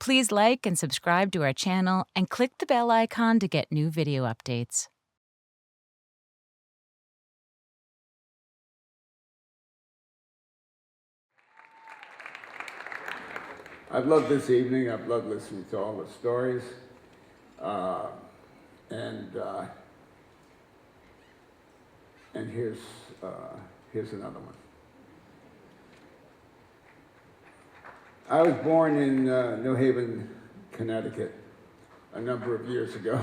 Please like and subscribe to our channel and click the bell icon to get new video updates. I've loved this evening. I've loved listening to all the stories. And here's another one. I was born in New Haven, Connecticut, a number of years ago.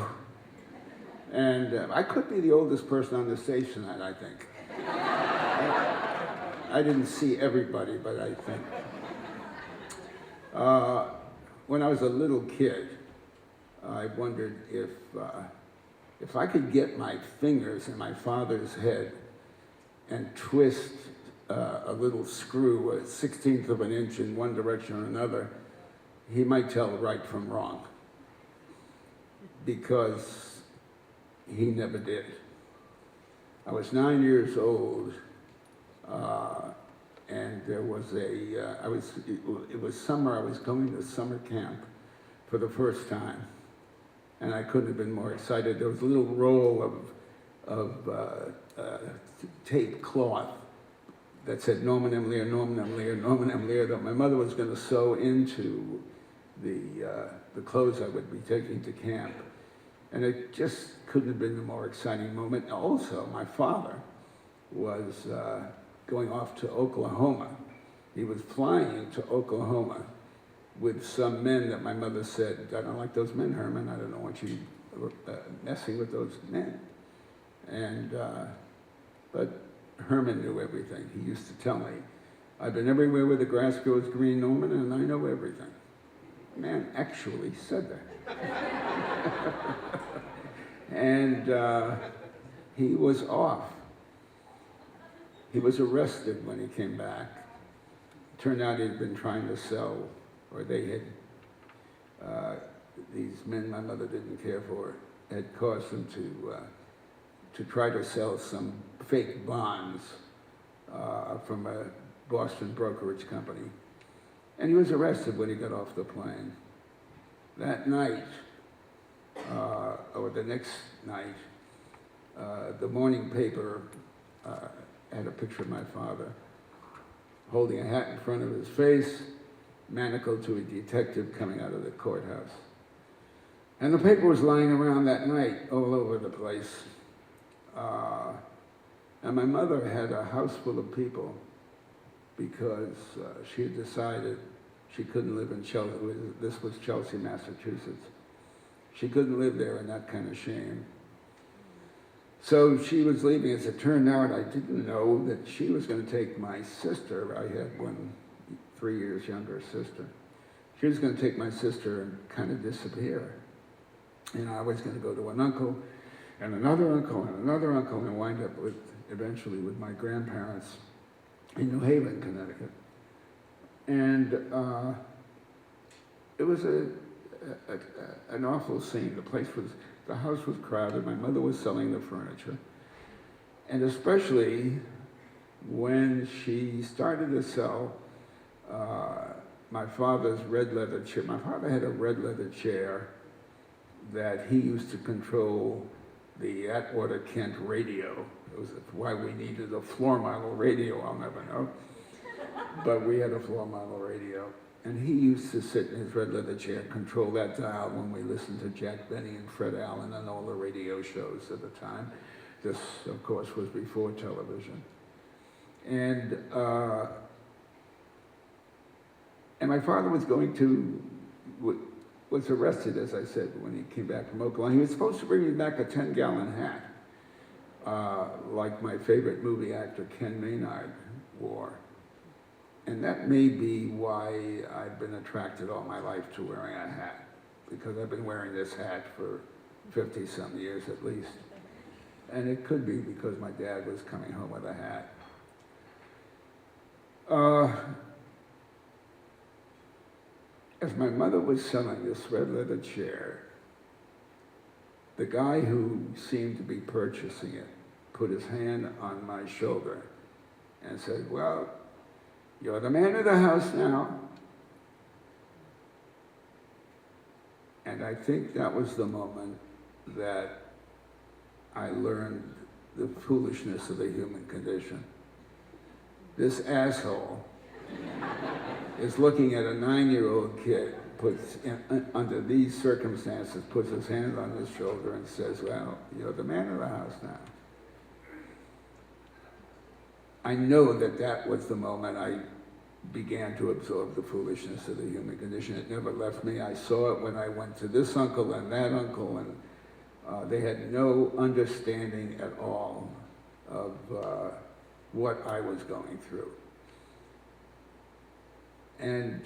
And I could be the oldest person on the stage tonight, I think. I didn't see everybody, but I think. When I was a little kid, I wondered if I could get my fingers in my father's head and twist a little screw, a 1/16 of an inch in one direction or another, he might tell right from wrong. Because he never did. I was 9 years old, and there was it was summer. I was going to summer camp for the first time, and I couldn't have been more excited. There was a little roll of tape cloth that said Norman M. Lear, Norman M. Lear, Norman M. Lear, that my mother was going to sew into the clothes I would be taking to camp. And it just couldn't have been a more exciting moment. Also, my father was going off to Oklahoma. He was flying to Oklahoma with some men that my mother said, I don't like those men, Herman. I don't want you messing with those men. And, but Herman knew everything. He used to tell me, I've been everywhere where the grass grows green, Norman, and I know everything. Man actually said that. And he was off. He was arrested when he came back. Turned out he'd been trying to sell, or they had, these men my mother didn't care for, had caused him to try to sell some fake bonds from a Boston brokerage company. And he was arrested when he got off the plane. That night, or the next night, the morning paper had a picture of my father holding a hat in front of his face, manacled to a detective coming out of the courthouse. And the paper was lying around that night all over the place. And my mother had a house full of people because she had decided she couldn't live in Chelsea. This was Chelsea, Massachusetts. She couldn't live there in that kind of shame. So she was leaving. As it turned out, I didn't know that she was going to take my sister. I had one 3 years younger sister. She was going to take my sister and kind of disappear. And I was going to go to an uncle and another uncle and another uncle and wind up eventually with my grandparents in New Haven, Connecticut. And it was an awful scene. The house was crowded. My mother was selling the furniture. And especially when she started to sell my father's red leather chair. My father had a red leather chair that he used to control the Atwater Kent radio. It was why we needed a floor model radio, I'll never know. But we had a floor model radio. And he used to sit in his red leather chair, control that dial when we listened to Jack Benny and Fred Allen and all the radio shows at the time. This, of course, was before television. And my father was arrested, as I said, when he came back from Oklahoma. He was supposed to bring me back a 10-gallon hat, like my favorite movie actor, Ken Maynard, wore. And that may be why I've been attracted all my life to wearing a hat, because I've been wearing this hat for 50-some years at least. And it could be because my dad was coming home with a hat. As my mother was selling this red leather chair, the guy who seemed to be purchasing it put his hand on my shoulder and said, "Well, you're the man of the house now." And I think that was the moment that I learned the foolishness of the human condition. This asshole is looking at a 9-year-old kid, under these circumstances, puts his hand on his shoulder and says, well, you're the man of the house now. I know that that was the moment I began to absorb the foolishness of the human condition. It never left me. I saw it when I went to this uncle and that uncle, and they had no understanding at all of what I was going through. And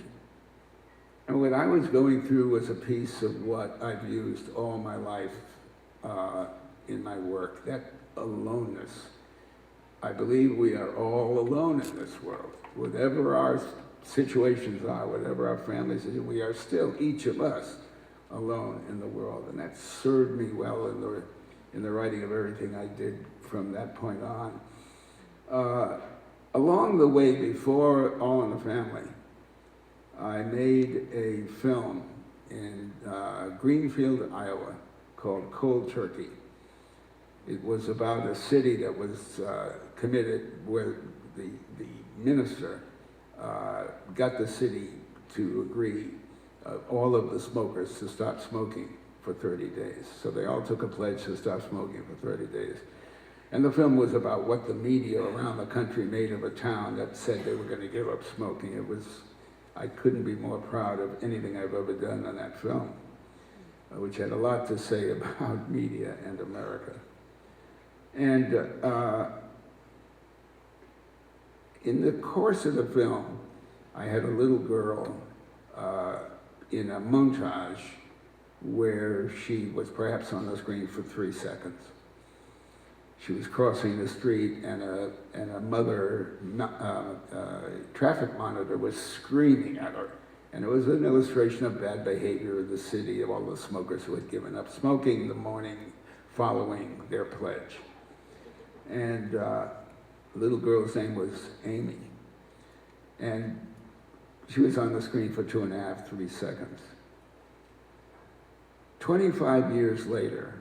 what I was going through was a piece of what I've used all my life in my work, that aloneness. I believe we are all alone in this world. Whatever our situations are, whatever our families are, we are still, each of us, alone in the world. And that served me well in the writing of everything I did from that point on. Along the way, before All in the Family, I made a film in Greenfield, Iowa, called Cold Turkey. It was about a city that was committed, where the minister got the city to agree, all of the smokers, to stop smoking for 30 days. So they all took a pledge to stop smoking for 30 days. And the film was about what the media around the country made of a town that said they were going to give up smoking. I couldn't be more proud of anything I've ever done on that film, which had a lot to say about media and America. And in the course of the film, I had a little girl in a montage where she was perhaps on the screen for 3 seconds. She was crossing the street, and a mother traffic monitor was screaming at her. And it was an illustration of bad behavior of the city, of all the smokers who had given up smoking the morning following their pledge. And the little girl's name was Amy. And she was on the screen for 2.5, 3 seconds. 25 years later,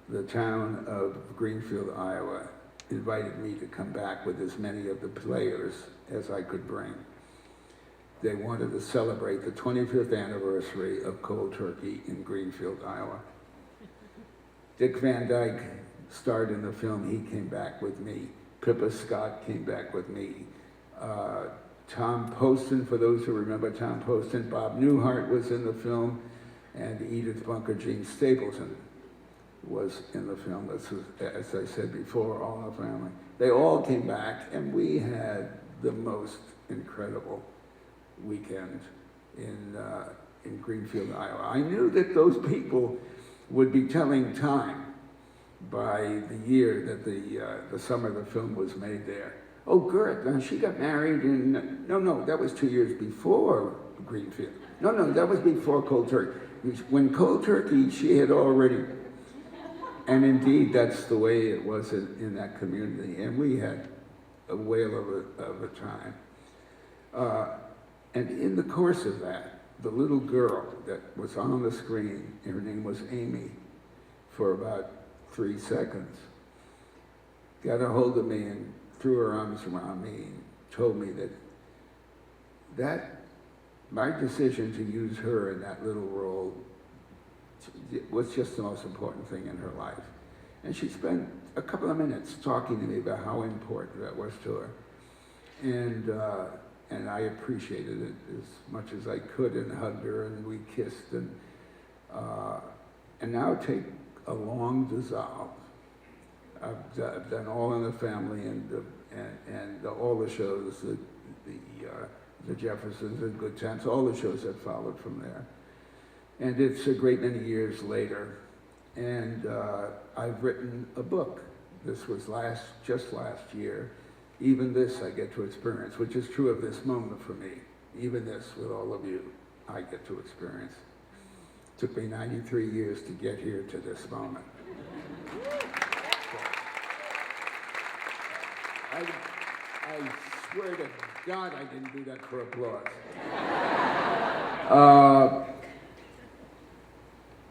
the town of Greenfield, Iowa, invited me to come back with as many of the players as I could bring. They wanted to celebrate the 25th anniversary of Cold Turkey in Greenfield, Iowa. Dick Van Dyke starred in the film. He came back with me. Pippa Scott came back with me. Tom Poston, for those who remember Tom Poston, Bob Newhart was in the film, and Edith Bunker Jean Stapleton was in the film, as I said before, All in the Family. They all came back, and we had the most incredible weekend in Greenfield, Iowa. I knew that those people would be telling time by the year that the summer the film was made there. Oh, Gert, she got married in, no, that was 2 years before Greenfield. No, that was before Cold Turkey. When Cold Turkey, she had already, and indeed that's the way it was in that community, and we had a whale of a time. And in the course of that, the little girl that was on the screen, her name was Amy, for about 3 seconds, got a hold of me and threw her arms around me and told me that my decision to use her in that little role was just the most important thing in her life. And she spent a couple of minutes talking to me about how important that was to her. And I appreciated it as much as I could, and hugged her, and we kissed, and now take a long dissolve. I've done All in the Family and all the shows, the Jeffersons and Good Times, all the shows that followed from there. And it's a great many years later, and I've written a book. This was just last year. Even this I get to experience, which is true of this moment for me. Even this, with all of you, I get to experience. It took me 93 years to get here to this moment. I swear to God I didn't do that for applause.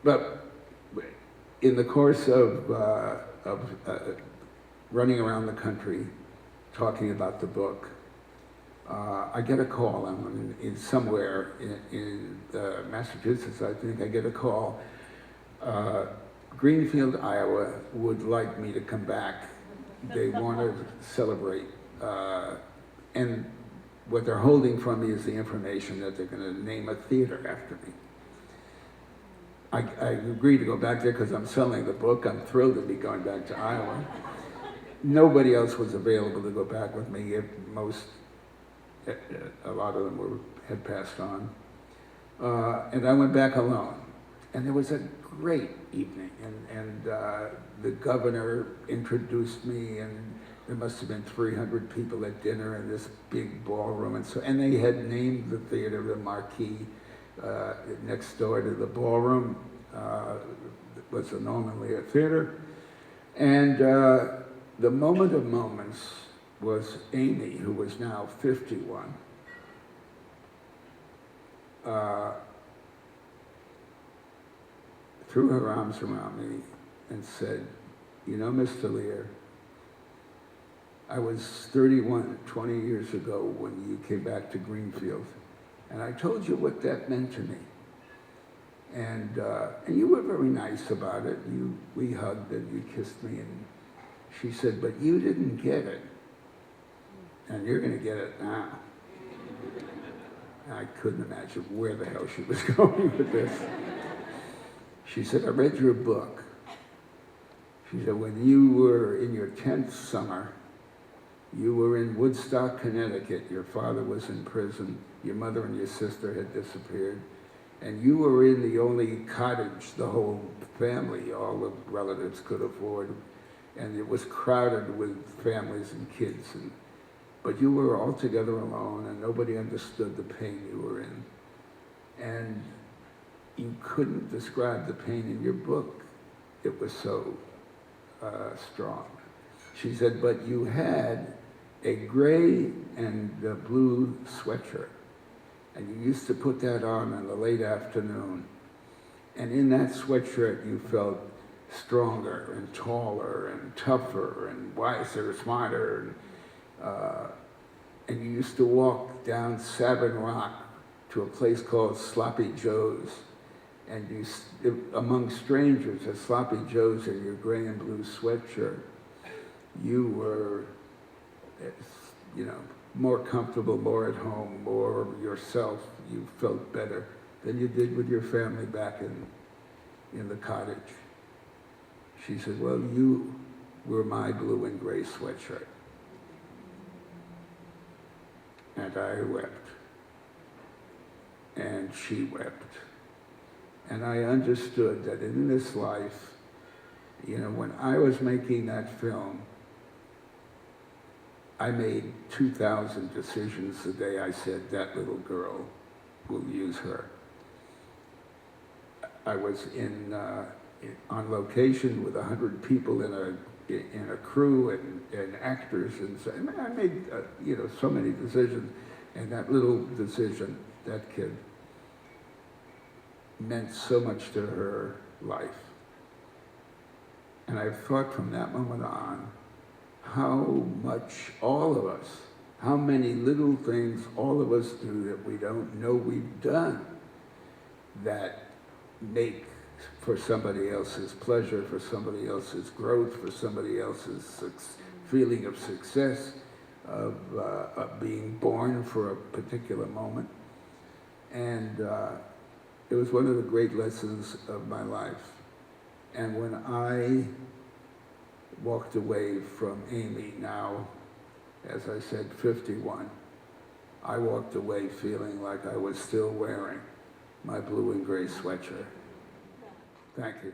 But in the course of running around the country talking about the book, I get a call. I'm in somewhere in Massachusetts, I think. I get a call. Greenfield, Iowa would like me to come back. They want to celebrate. And what they're holding from me is the information that they're going to name a theater after me. I agreed to go back there because I'm selling the book. I'm thrilled to be going back to Iowa. Nobody else was available to go back with me. A lot of them had passed on. And I went back alone. And it was a great evening. And the governor introduced me, and there must have been 300 people at dinner in this big ballroom. And they had named the theater the Marquee. Next door to the ballroom was the Norman Lear Theater. And the moment of moments was Amy, who was now 51. Threw her arms around me and said, "You know, Mr. Lear, I was 31 20 years ago when you came back to Greenfield, and I told you what that meant to me. And you were very nice about it. We hugged and you kissed me, and she said, but you didn't get it, and you're going to get it now." I couldn't imagine where the hell she was going with this. She said, "I read your book." She said, "When you were in your 10th summer, you were in Woodstock, Connecticut. Your father was in prison. Your mother and your sister had disappeared. And you were in the only cottage the whole family, all the relatives could afford. And it was crowded with families and kids. But you were altogether alone, and nobody understood the pain you were in. And you couldn't describe the pain in your book. It was so strong." She said, "But you had a gray and a blue sweatshirt, and you used to put that on in the late afternoon. And in that sweatshirt, you felt stronger and taller and tougher and wiser, smarter. And you used to walk down Savin Rock to a place called Sloppy Joe's. And among strangers at Sloppy Joe's in your gray and blue sweatshirt, you were, more comfortable, more at home, more yourself. You felt better than you did with your family back in the cottage." She said, "Well, you were my blue and gray sweatshirt." And I wept. And she wept. And I understood that in this life, when I was making that film, I made 2,000 decisions the day I said, that little girl, we'll use her. I was on location with 100 people in a crew and actors, and I made so many decisions. And that little decision, that kid, meant so much to her life. And I've thought from that moment on how much all of us, how many little things all of us do that we don't know we've done that make for somebody else's pleasure, for somebody else's growth, for somebody else's feeling of success, of being born for a particular moment. And it was one of the great lessons of my life. And when I walked away from Amy, now, as I said, 51, I walked away feeling like I was still wearing my blue and gray sweatshirt. Thank you.